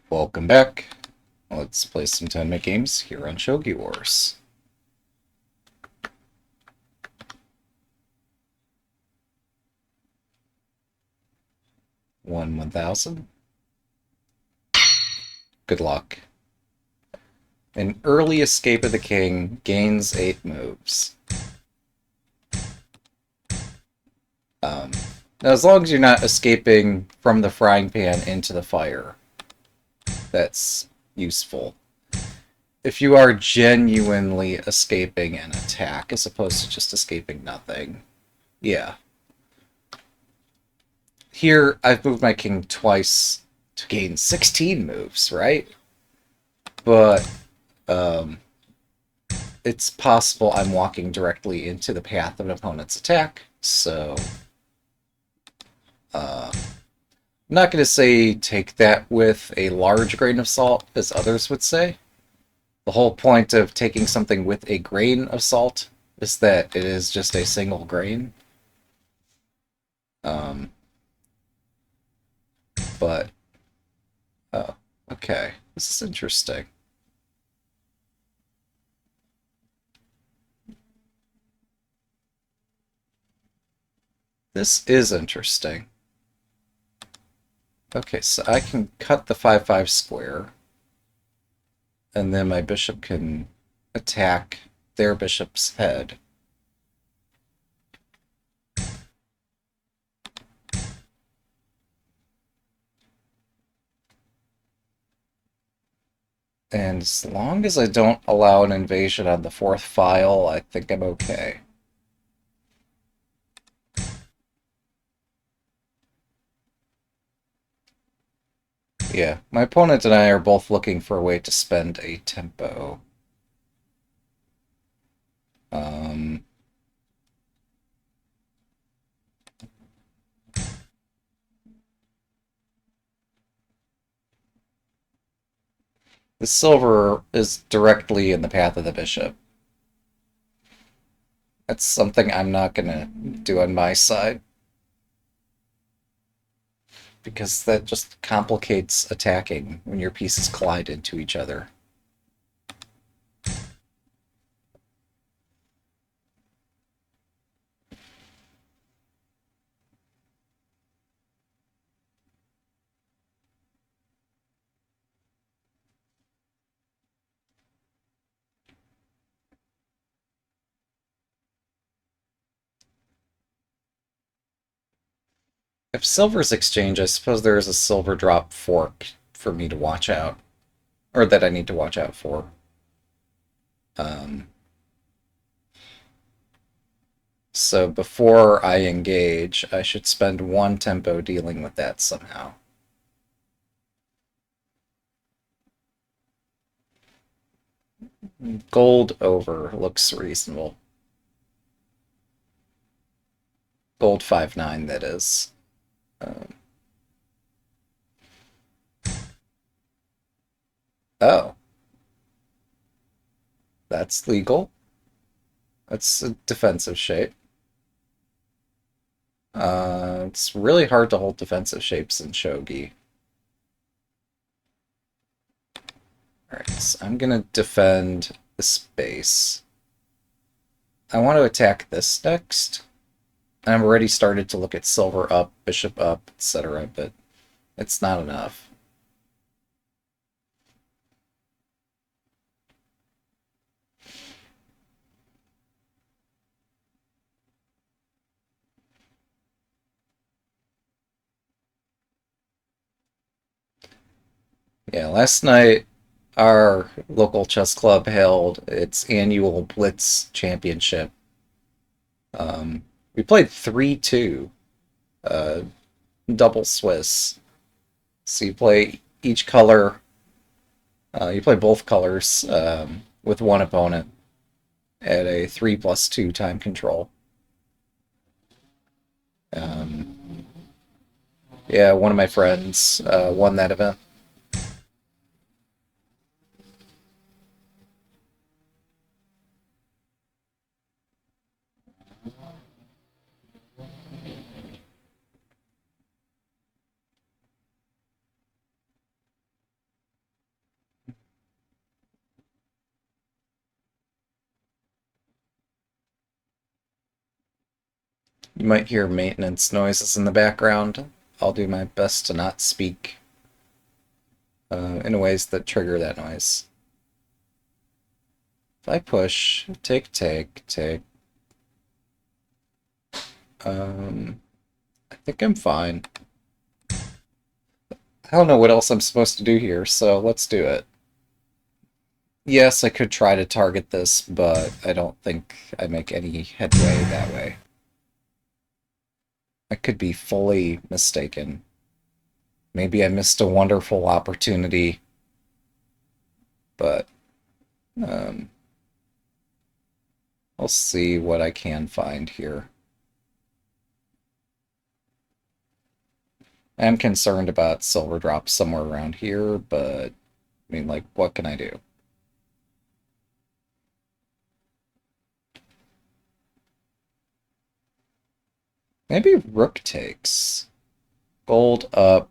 Welcome back. Let's play some tournament games here on Shogi Wars. One 1000. Good luck. An early escape of the king gains 8 moves. Um, Now, as long as you're not escaping from the frying pan into the fire, that's useful. If you are genuinely escaping an attack as opposed to just escaping nothing, yeah. Here, I've moved my king twice to gain 16 moves, right? But um, it's possible I'm walking directly into the path of an opponent's attack, so I'm not going to say take that with a large grain of salt, as others would say. The whole point of taking something with a grain of salt is that it is just a single grain. Um, but, oh, okay. This is interesting. This is interesting. Okay, so I can cut the 5/5 square, and then my bishop can attack their bishop's head. And as long as I don't allow an invasion on the fourth file, I think I'm okay. Yeah, my opponent and I are both looking for a way to spend a tempo. Um, the silver is directly in the path of the bishop. That's something I'm not going to do on my side, because that just complicates attacking when your pieces collide into each other. If silver's exchange, I suppose there is a silver drop fork for me to watch out, or that I need to watch out for. Um, so before I engage, I should spend one tempo dealing with that somehow. Gold over looks reasonable. Gold 5/9, that is. Um, oh, that's legal. That's a defensive shape. It's really hard to hold defensive shapes in Shogi. Alright, so I'm gonna defend the space. I want to attack this next. I've already started to look at silver up, bishop up, etc., but it's not enough. Yeah, last night our local chess club held its annual Blitz Championship. We played 3-2, uh, double Swiss. So you play both colors with one opponent at a 3+2 time control. Um, yeah, one of my friends won that event. You might hear maintenance noises in the background. I'll do my best to not speak in ways that trigger that noise. If I push, take. I think I'm fine. I don't know what else I'm supposed to do here, so let's do it. Yes, I could try to target this, but I don't think I make any headway that way. I could be fully mistaken. Maybe I missed a wonderful opportunity, but I'll see what I can find here. I am concerned about silver drops somewhere around here, but I mean, like, what can I do? Maybe rook takes. Gold up.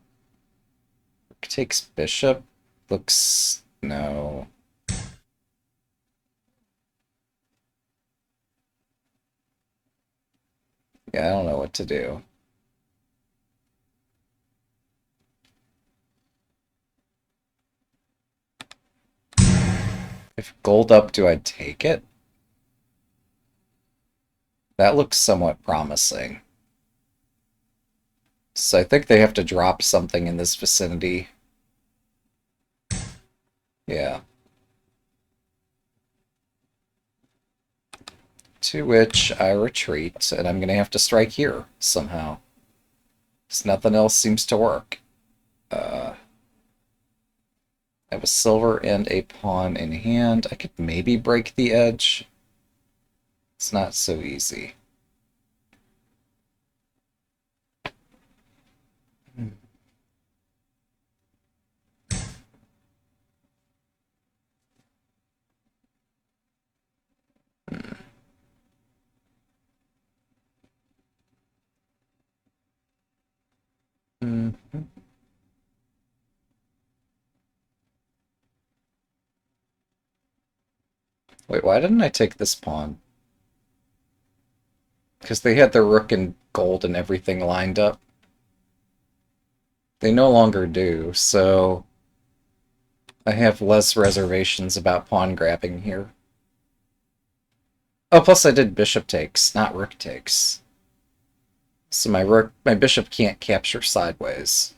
Rook takes bishop. Looks... no. Yeah, I don't know what to do. If gold up, do I take it? That looks somewhat promising. So I think they have to drop something in this vicinity. Yeah. To which I retreat, and I'm gonna have to strike here somehow. Because nothing else seems to work. I have a silver and a pawn in hand. I could maybe break the edge. It's not so easy. Mm-hmm. Wait, why didn't I take this pawn? Because they had their rook and gold and everything lined up. They no longer do, so I have less reservations about pawn grabbing here. Oh, plus I did bishop takes, not rook takes. So my bishop can't capture sideways.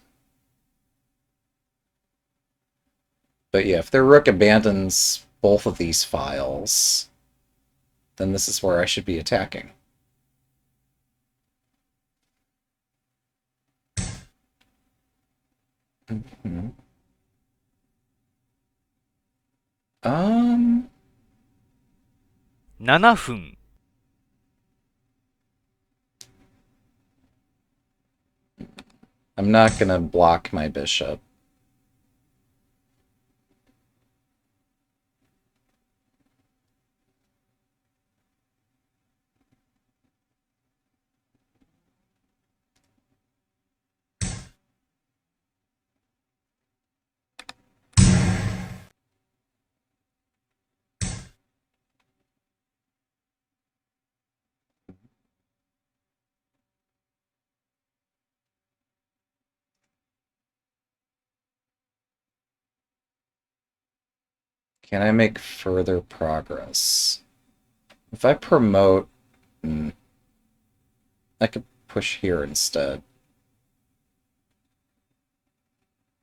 But yeah, if their rook abandons both of these files, then this is where I should be attacking. Mm-hmm. 7分。I'm not gonna block my bishop. Can I make further progress? If I promote... I could push here instead.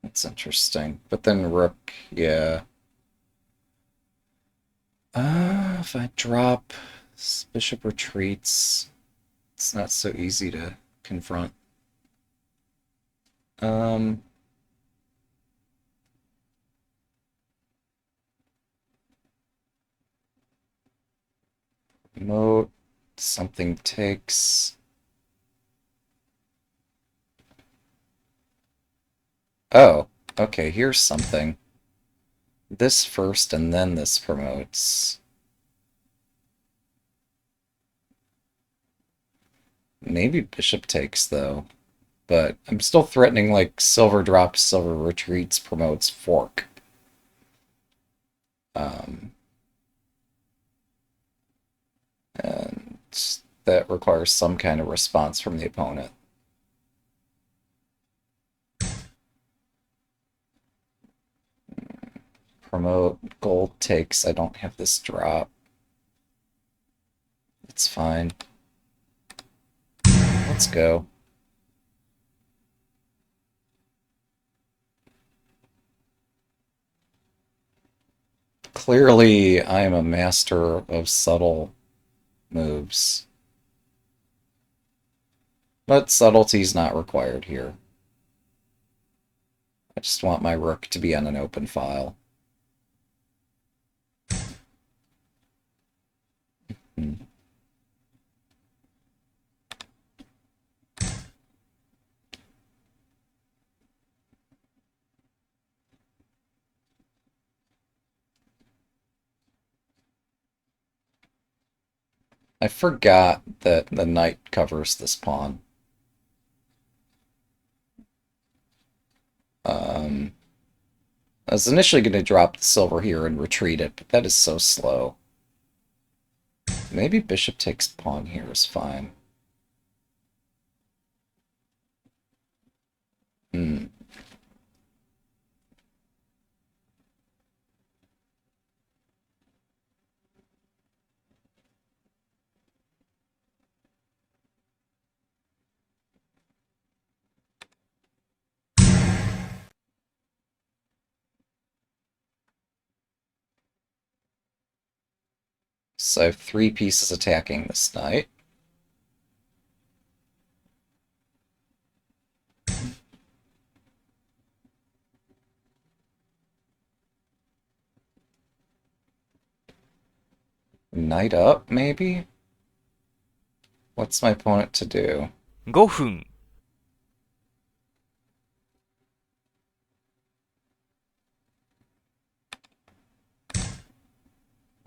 That's interesting. But then rook, yeah. If I drop, bishop retreats. It's not so easy to confront. Promote, something takes. Oh, okay, here's something. This first and then this promotes. Maybe bishop takes, though. But I'm still threatening, like, silver drops, silver retreats, promotes, fork. And that requires some kind of response from the opponent. Promote, gold takes, I don't have this drop. It's fine. Let's go. Clearly, I am a master of subtle moves. But subtlety's not required here. I just want my rook to be on an open file. Hmm. I forgot that the knight covers this pawn. I was initially going to drop the silver here and retreat it, but that is so slow. Maybe bishop takes pawn here is fine. Hmm. So I have 3 pieces attacking this knight. Knight up, maybe? What's my opponent to do? 5分。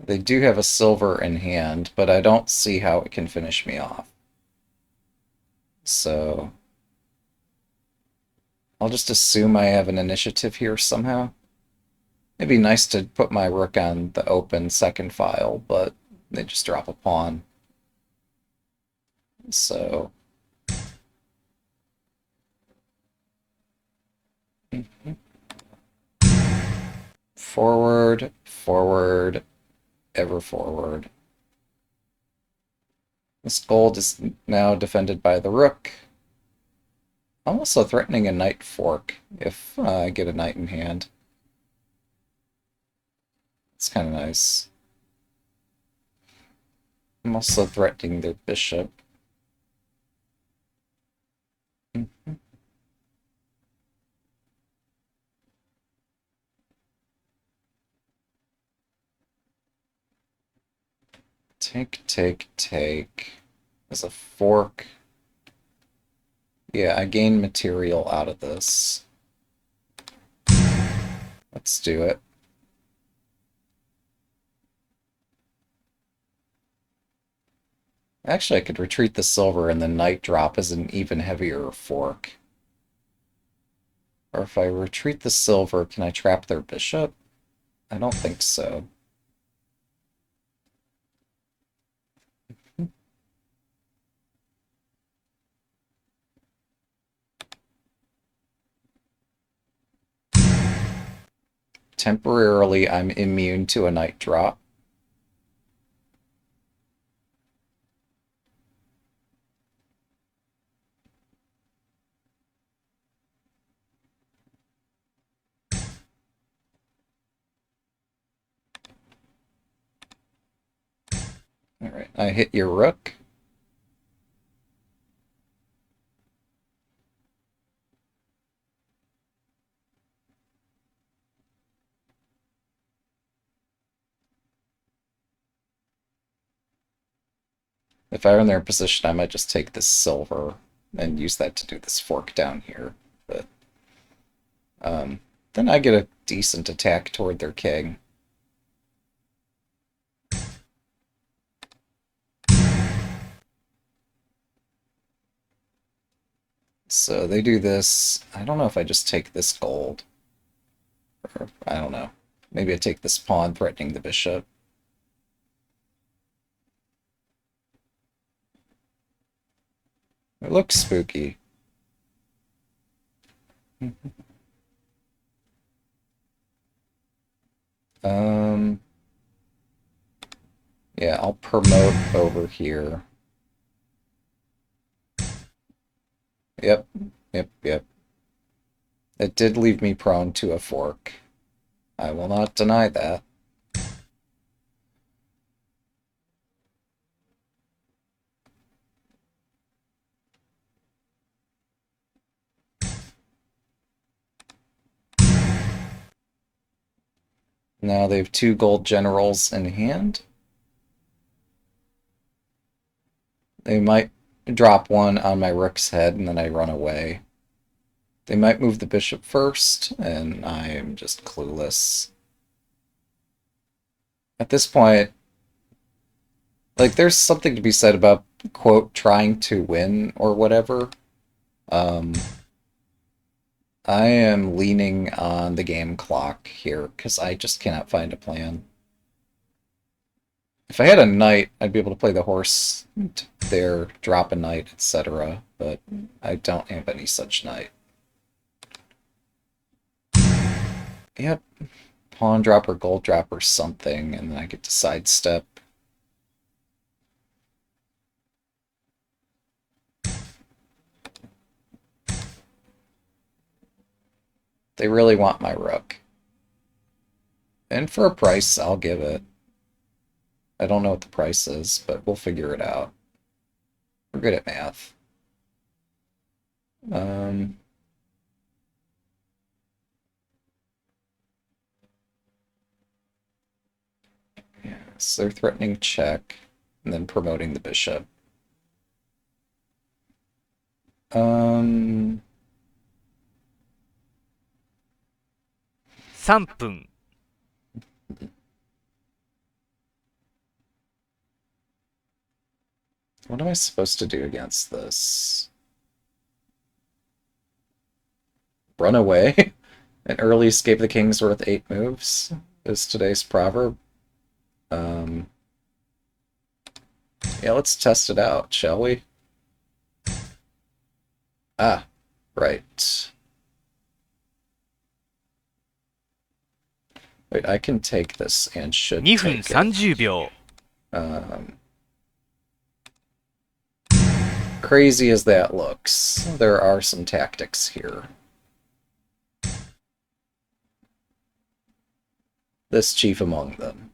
They do have a silver in hand, but I don't see how it can finish me off. So I'll just assume I have an initiative here somehow. It'd be nice to put my rook on the open second file, but they just drop a pawn. So forward, forward, ever forward. This gold is now defended by the rook. I'm also threatening a knight fork if I get a knight in hand. It's kind of nice. I'm also threatening their bishop. Take, take, take. As a fork. Yeah, I gain material out of this. Let's do it. Actually, I could retreat the silver and the knight drop as an even heavier fork. Or if I retreat the silver, can I trap their bishop? I don't think so. Temporarily, I'm immune to a knight drop. Alright, I hit your rook. If I were in their position, I might just take this silver and use that to do this fork down here. But then I get a decent attack toward their king. So they do this. I don't know if I just take this gold. Or, I don't know. Maybe I take this pawn threatening the bishop. It looks spooky. Um, yeah, I'll promote over here. Yep, yep. It did leave me prone to a fork. I will not deny that. Now they have 2 gold generals in hand. They might drop one on my rook's head and then I run away. They might move the bishop first, and I am just clueless. At this point, like, there's something to be said about, quote, trying to win or whatever. I am leaning on the game clock here, because I just cannot find a plan. If I had a knight, I'd be able to play the horse there, drop a knight, etc. But I don't have any such knight. Yep. Pawn drop or gold drop or something, and then I get to sidestep. They really want my rook. And for a price, I'll give it. I don't know what the price is, but we'll figure it out. We're good at math. Yeah, so they're threatening check, and then promoting the bishop. 3分 What am I supposed to do against this? Run away? An early escape of the king's worth 8 moves is today's proverb. Yeah, let's test it out, shall we? Ah, right. Wait, I can take this and should 2分 take it. 30秒 Crazy as that looks, there are some tactics here. This chief among them.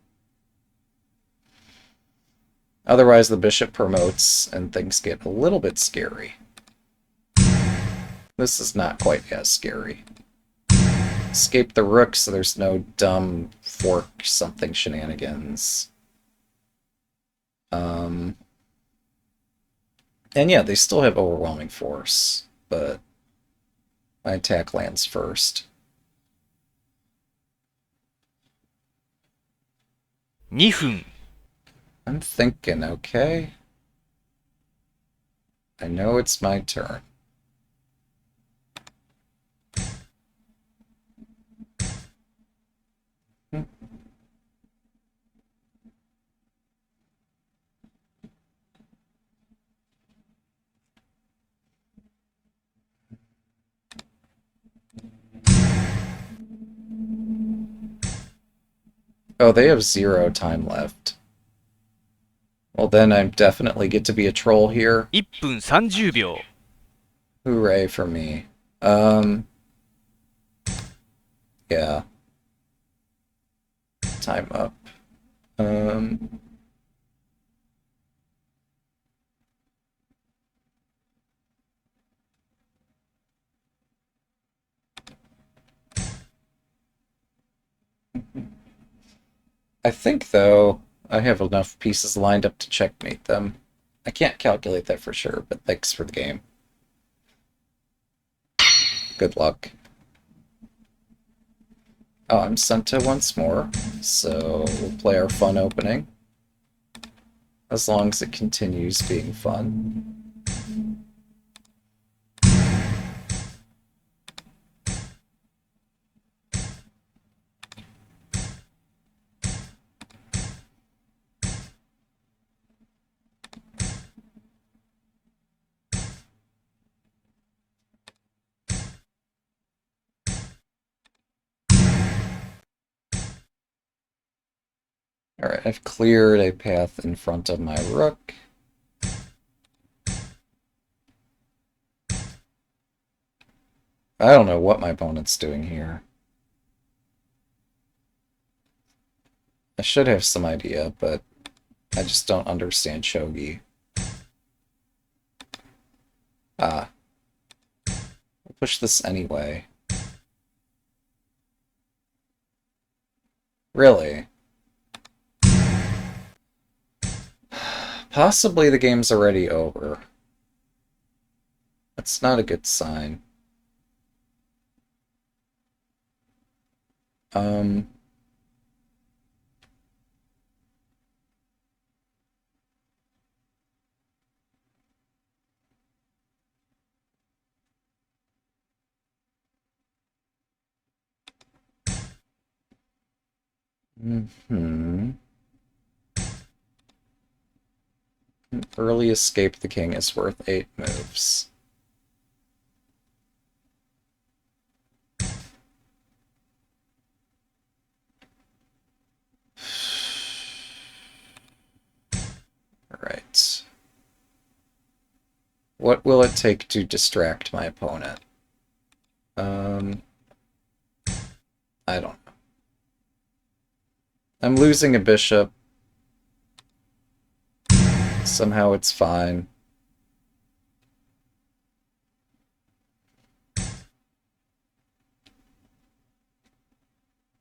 Otherwise, the bishop promotes, and things get a little bit scary. This is not quite as scary. Escape the rook so there's no dumb fork something shenanigans. And yeah, they still have overwhelming force, but I attack lands first. 2分 I'm thinking, okay? I know it's my turn. Oh, they have 0 time left. Well, then I definitely get to be a troll here. 1分30秒 Hooray for me. Yeah. Time up. I think, though, I have enough pieces lined up to checkmate them. I can't calculate that for sure, but thanks for the game. Good luck. Oh, I'm Senta once more, so we'll play our fun opening. As long as it continues being fun. Alright, I've cleared a path in front of my rook. I don't know what my opponent's doing here. I should have some idea, but I just don't understand Shogi. Ah. I'll push this anyway. Really? Possibly the game's already over. That's not a good sign. Um... Hmm. Early escape the king is worth 8 moves. Alright. What will it take to distract my opponent? I don't know. I'm losing a bishop. Somehow it's fine.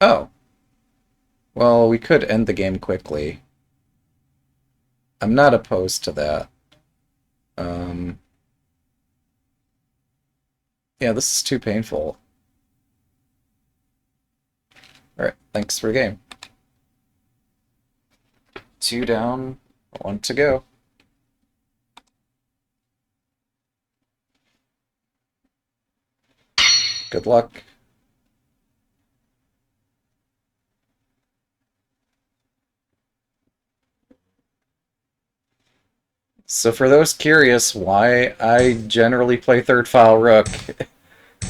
Oh. Well, we could end the game quickly. I'm not opposed to that. Yeah, this is too painful. Alright, thanks for the game. 2 down, 1 to go. Good luck. So for those curious why I generally play third file rook,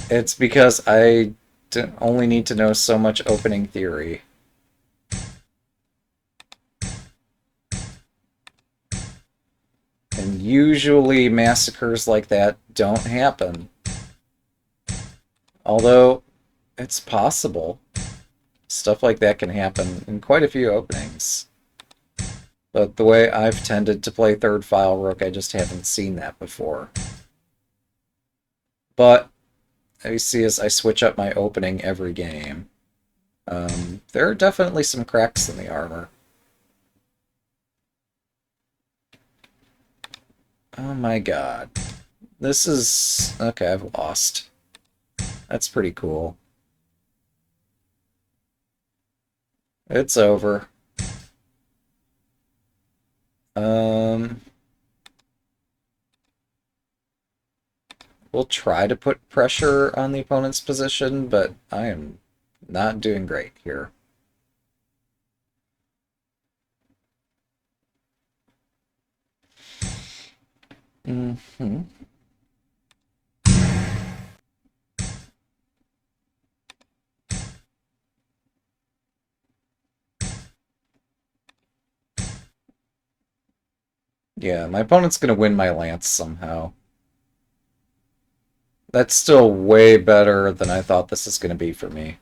it's because I only need to know so much opening theory. And usually massacres like that don't happen. Although, it's possible. Stuff like that can happen in quite a few openings. But the way I've tended to play third file rook, I just haven't seen that before. But, you see as I switch up my opening every game, there are definitely some cracks in the armor. Oh my god. This is... okay, I've lost. That's pretty cool. It's over. We'll try to put pressure on the opponent's position, but I am not doing great here. Mm-hmm. Yeah, my opponent's gonna win my lance somehow. That's still way better than I thought this is gonna be for me.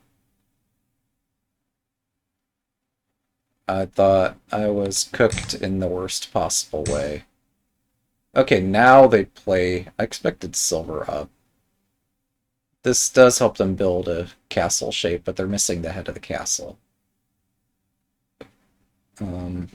I thought I was cooked in the worst possible way. Okay, now they play... I expected silver up. This does help them build a castle shape, but they're missing the head of the castle. Um...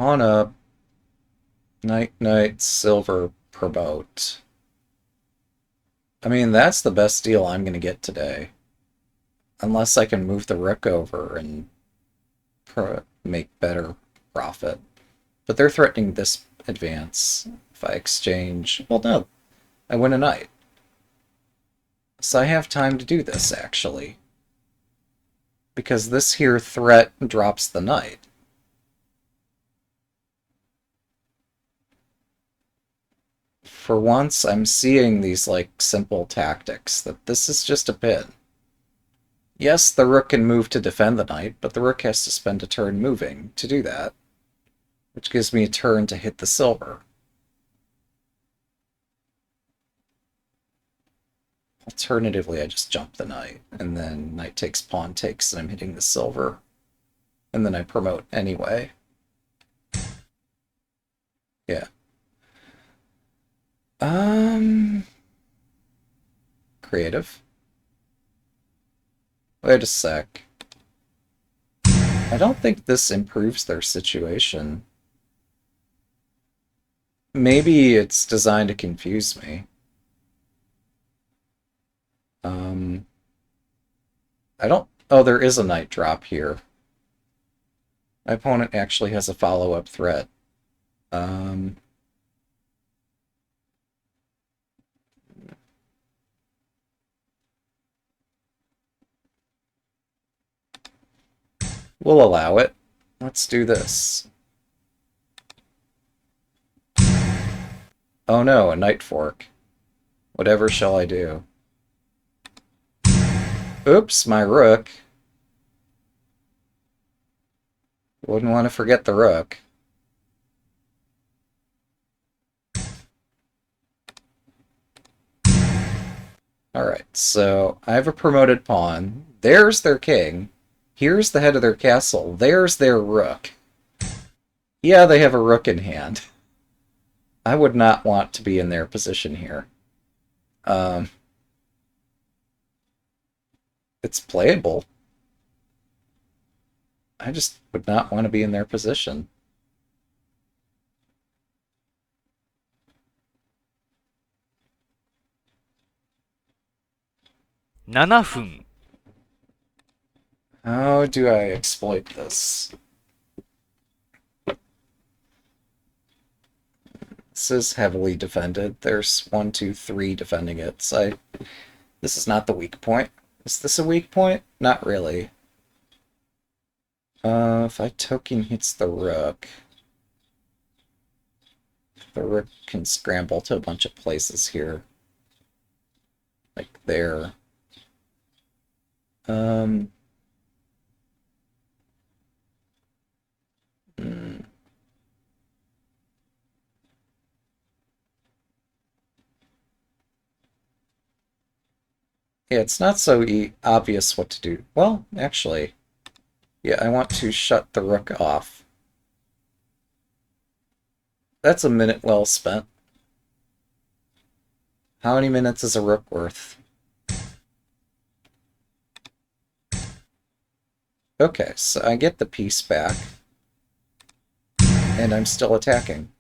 On up. Night, night, silver, promote. I mean, that's the best deal I'm going to get today. Unless I can move the rook over and make better profit. But they're threatening this advance. If I exchange... Well, no. I win a knight. So I have time to do this, actually. Because this here threat drops the knight. For once, I'm seeing these, like, simple tactics, that this is just a pin. Yes, the rook can move to defend the knight, but the rook has to spend a turn moving to do that, which gives me a turn to hit the silver. Alternatively, I just jump the knight, and then knight takes, pawn takes, and I'm hitting the silver. And then I promote anyway. Yeah. Creative. Wait a sec. I don't think this improves their situation. Maybe it's designed to confuse me. I don't... Oh, there is a knight drop here. My opponent actually has a follow-up threat. We'll allow it. Let's do this. Oh no, a knight fork. Whatever shall I do? Oops, my rook. Wouldn't want to forget the rook. Alright, so I have a promoted pawn. There's their king. Here's the head of their castle. There's their rook. Yeah, they have a rook in hand. I would not want to be in their position here. It's playable. I just would not want to be in their position. $7 分 How do I exploit this? This is heavily defended. There's 1, 2, 3 defending it. So this is not the weak point. Is this a weak point? Not really. If I token hits the rook, the rook can scramble to a bunch of places here. Like there. Hmm. Yeah, it's not so obvious what to do. Well, actually, yeah, I want to shut the rook off. That's a minute well spent. How many minutes is a rook worth? Okay, so I get the piece back. And I'm still attacking.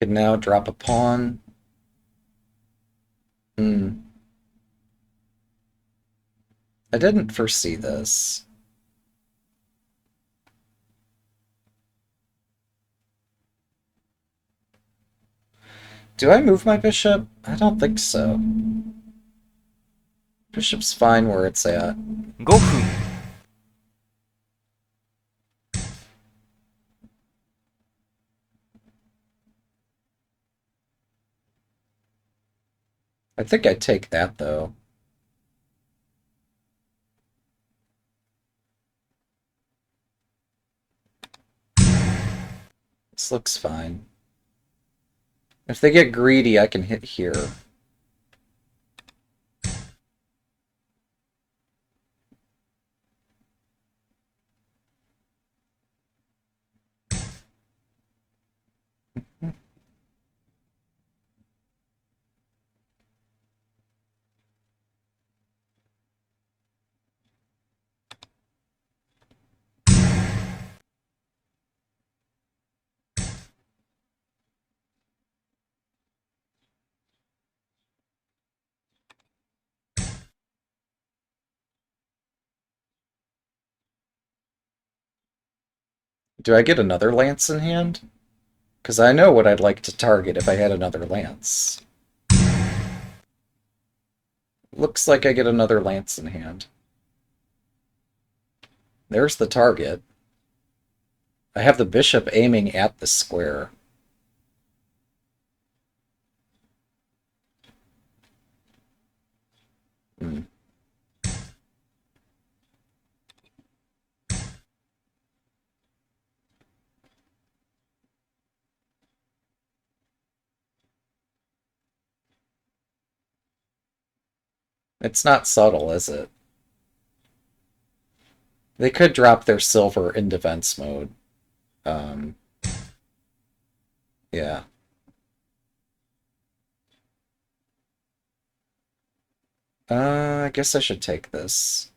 I can now drop a pawn. I didn't foresee this. Do I move my bishop? I don't think so. Bishop's fine where it's at. 5分 I think I'd take that, though. This looks fine. If they get greedy, I can hit here. Do I get another lance in hand? Because I know what I'd like to target if I had another lance. Looks like I get another lance in hand. There's the target. I have the bishop aiming at the square. Hmm. It's not subtle, is it? They could drop their silver in defense mode. Um, yeah. I guess I should take this.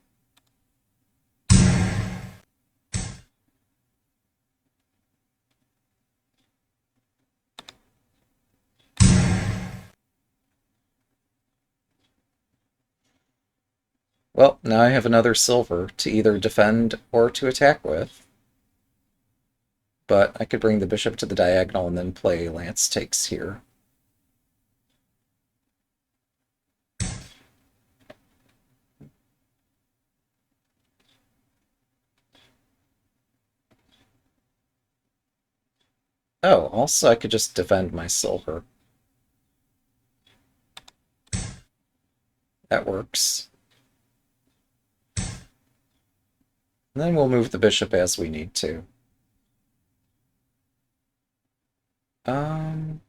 Well, now I have another silver to either defend or to attack with. But I could bring the bishop to the diagonal and then play lance takes here. Oh, also I could just defend my silver. That works. And then we'll move the bishop as we need to. Um,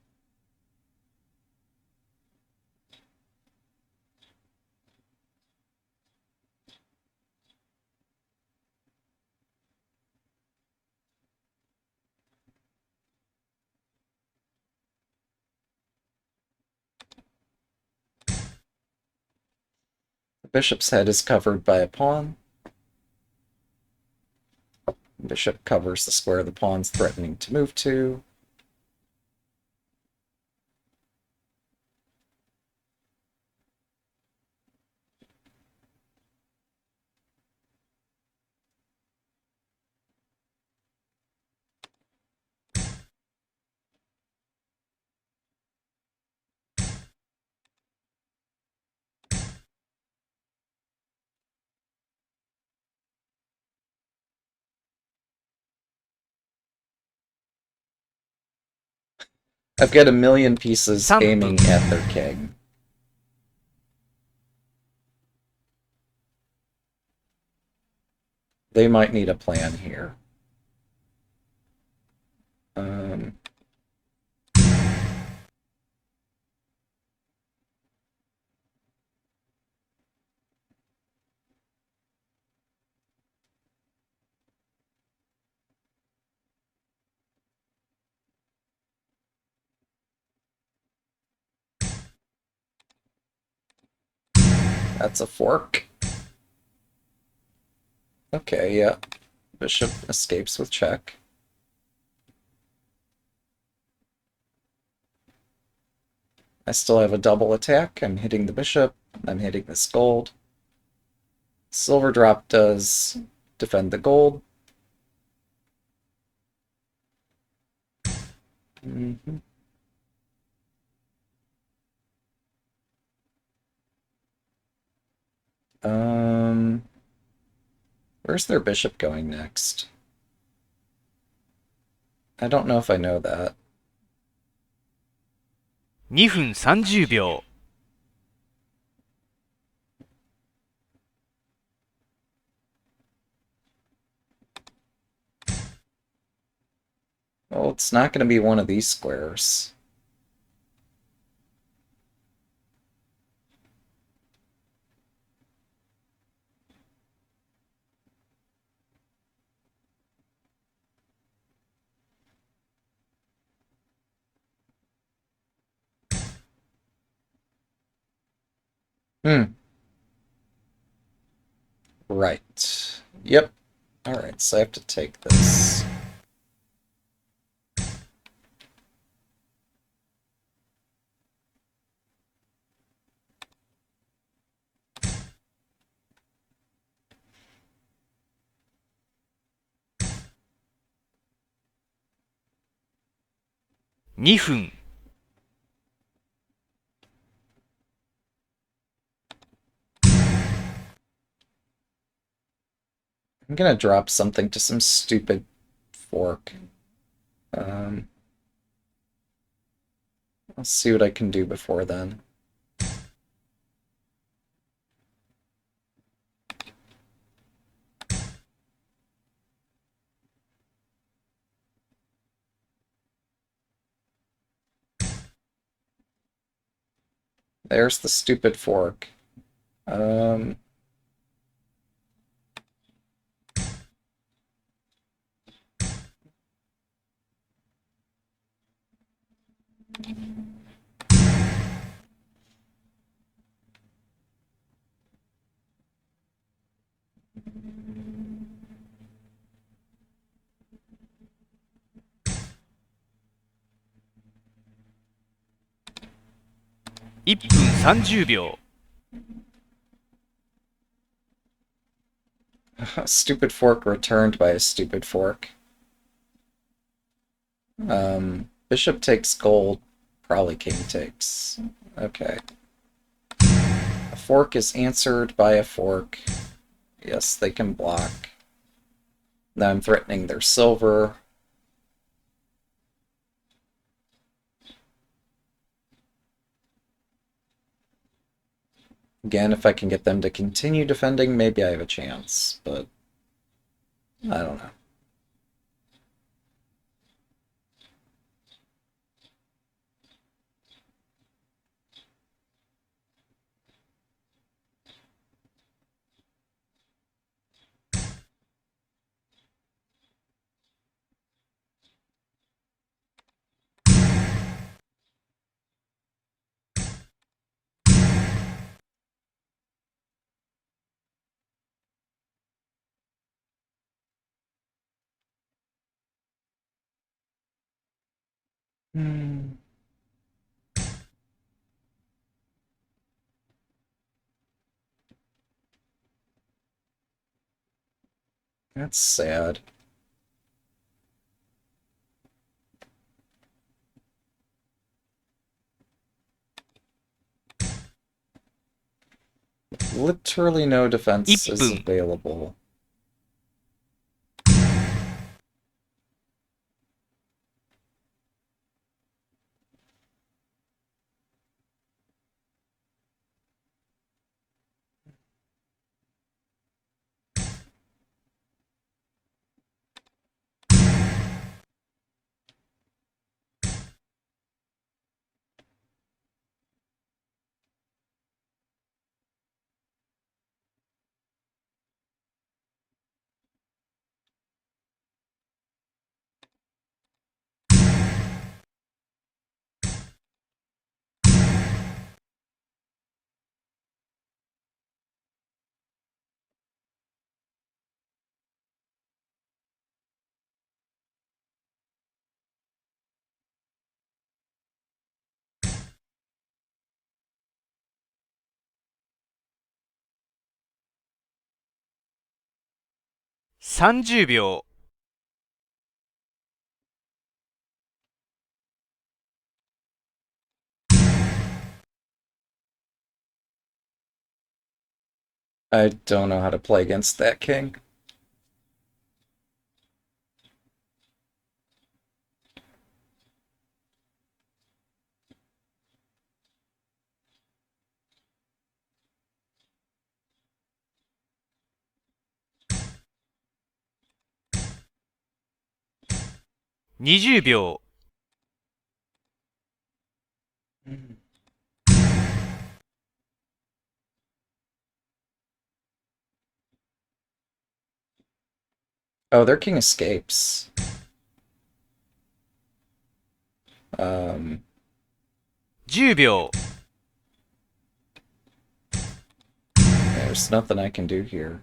the bishop's head is covered by a pawn. Bishop covers the square the pawn's threatening to move to. I've got a million pieces 3分 aiming at their king. They might need a plan here. Um, that's a fork. Okay, yeah. Bishop escapes with check. I still have a double attack. I'm hitting the bishop. I'm hitting this gold. Silver drop does defend the gold. Um, where's their bishop going next? I don't know if I know that. 2分30秒。Well, it's not going to be one of these squares. Hmm. Right. Yep. Alright, so I have to take this.2分。I'm gonna drop something to some stupid fork. Um, I'll see what I can do before then. There's the stupid fork. Um,1分30秒。stupid fork returned by a stupid fork. Bishop takes gold. Probably king takes. Okay. A fork is answered by a fork. Yes, they can block. Now I'm threatening their silver. Again, if I can get them to continue defending, maybe I have a chance, but I don't know. Hmm. That's sad. Literally no defense 1 is 分。available.30秒。I don't know how to play against that king. ,20 秒 Oh, their king escapes. Um, 10秒 there's nothing I can do here.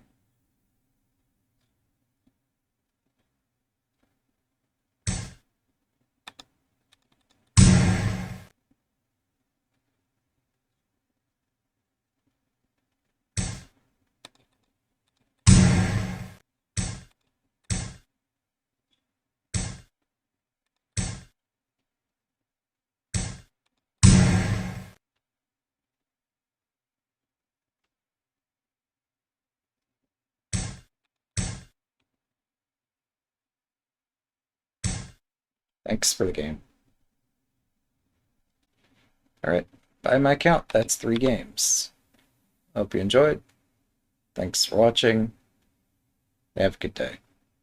Thanks for the game. Alright, by my count, that's 3 games. Hope you enjoyed. Thanks for watching. Have a good day.